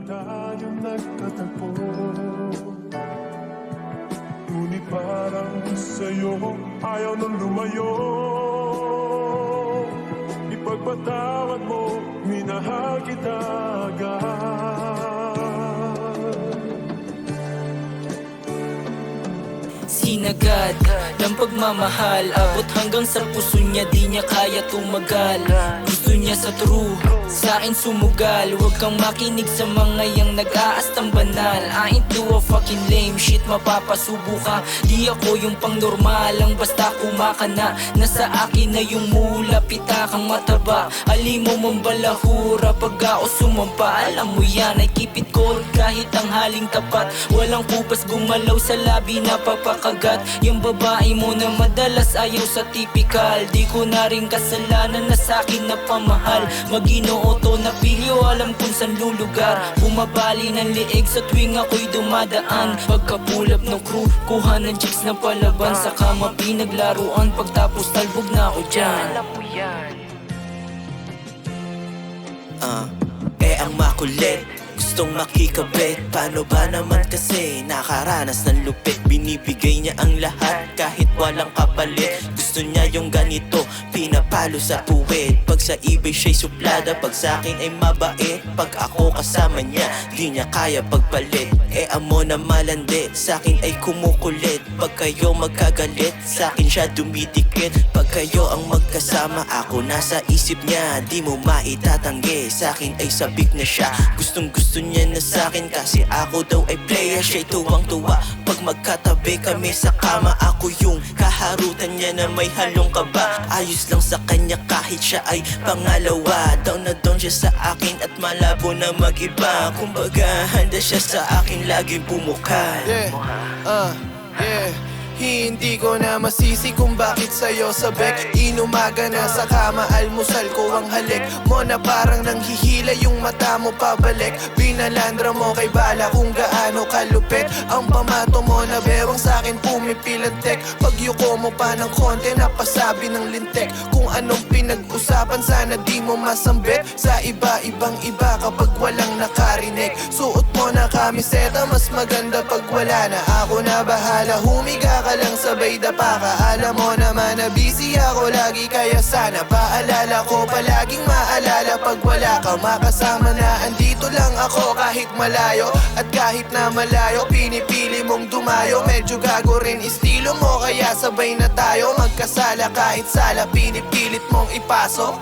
tayong nagkatagpo, ngunit parang sa'yo ayaw nang lumayo. Ipagpatawad mo, minahal kita agad. Sinagad ng pagmamahal, abot hanggang sa puso niya, di niya kaya tumagal. Gusto niya sa true, sa akin sumugal. Huwag kang makinig sa mga yang nag-aastang banal. I ain't do a fucking lame shit, mapapasubo ka. Di ako yung pang normal lang, basta kumakana. Nasa akin na yung mula, pita kang mataba. Alimo mong balahura pag ako sumampa. Alam mo yan, I keep it cold kahit ang haling tapat. Walang kupas gumalaw sa labi na papakagat. Yung babae mo na madalas ayaw sa typical. Di ko na rin kasalanan na sa'kin na pamahal. Maginoo to na pilyo, alam kung saan lulugar. Bumabali ng liig sa tuwing ako'y dumadaan. Pagkapulap ng crew, kuha ng chicks na palaban. Sa kama pinaglaruan, pagtapos talbog na ako dyan. Alam mo yan. Ang makulit, gustong makikabit. Paano ba naman kasi nakaranas ng lupit. Binibigay niya ang lahat kahit walang kapalit. Gusto niya yung ganito, pinapalo sa puwet. Pag sa ibig siya'y suplada, pag sa'kin ay mabait. Pag ako kasama niya, di niya kaya pagpalit. Amo na malandi, sa'kin ay kumukulit. Pag kayo magkagalit, sa'kin siya dumidikit. Pag kayo ang magkasama, ako nasa isip niya. Di mo maitatanggi, sa'kin ay sabik na siya. Gustong gusto niya na sa'kin kasi ako daw ay player. Siya'y tuwang-tuwa pag magkatabi kami sa kama. Ako yung kaharutan niya na may halong kaba. Ayos lang sa kanya kahit siya ay pangalawa. Down na down siya sa akin at malabo na mag-iba. Kumbaga handa siya sa akin laging bumukal. Hindi ko na masisi kung bakit sa'yo sabik. Inumaga na sa kama, almusal ko ang halik mo na parang nanghihila yung mata mo pabalik. Binalandra mo kay bala kung gaano kalupit. Ang pamato mo na bewang sa'kin pumipilantek. Pag yuko mo pa ng konti, napasabi ng lintek. Kung anong pinag-usapan, sana di mo masambit. Sa iba-ibang iba kapag walang nakarinig. Suot mo na kamiseta, mas maganda pag wala na. Ako na bahala, humiga ka lang sabay dapa ka. Alam mo naman na busy ako lagi, kaya sana paalala ko palaging maalala. Pag wala ka makasama na andito lang ako kahit malayo. At kahit na malayo, pinipili mong dumayo. Medyo gago rin estilo mo, kaya sabay na tayo magkasala. Kahit sala pinipilit mong ipasok.